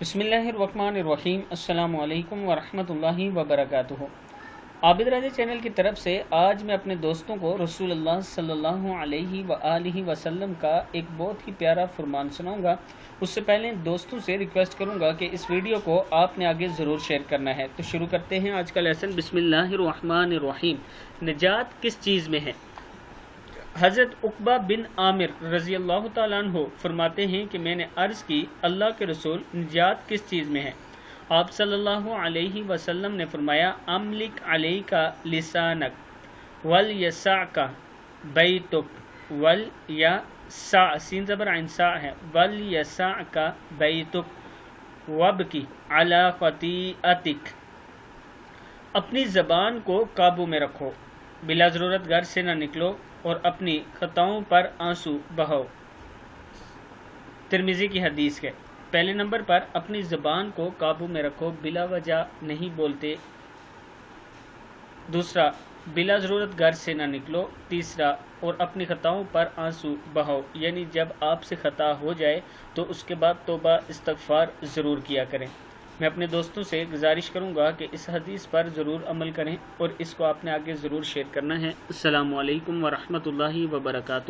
बिस्मिल्लाहिर्रहमानिर्रहीम। अस्सलामु अलैकुम वरहमतुल्लाहि वबरकातुहू। आबिद राजा चैनल की तरफ से आज मैं अपने दोस्तों को रसूलुल्लाह सल्लल्लाहु अलैहि वआलिहि वसल्लम का एक बहुत ही प्यारा फरमान सुनाऊंगा। उससे पहले दोस्तों से रिक्वेस्ट करूंगा कि इस वीडियो को आपने आगे ज़रूर शेयर करना है। तो शुरू करते हैं आज का लेसन। बिस्मिल्लाहिर्रहमानिर्रहीम। निजात किस चीज़ में है? हज़रत उक़बा बिन आमिर रज़ी अल्लाह तआला अन्हु फरमाते हैं कि मैंने अर्ज़ की, अल्लाह के रसूल, निजात किस चीज़ में है? आप सल्लल्लाहु अलैहि वसल्लम ने फरमाया, अमलिक अलैका लिसानक वल यसाका बैतुक वल यसा, सीन ज़बर आइन सा है, वल यसाका बैतुक वबकी अला ख़तीअतिक। अपनी ज़बान को काबू में रखो, बिला ज़रूरत घर से न निकलो और अपनी खताओं पर आंसू बहाओ। तिरमिज़ी की हदीस है। पहले नंबर पर अपनी ज़बान को काबू में रखो, बिला वजह नहीं बोलते। दूसरा, बिला ज़रूरत घर से ना निकलो। तीसरा, और अपनी खताओं पर आंसू बहाओ, यानी जब आपसे खता हो जाए तो उसके बाद तौबा इस्तग़फ़ार ज़रूर किया करें। मैं अपने दोस्तों से गुजारिश करूंगा कि इस हदीस पर ज़रूर अमल करें और इसको आपने आगे ज़रूर शेयर करना है। अस्सलामु अलैकुम वरहमतुल्लाहि वबरकातुहू।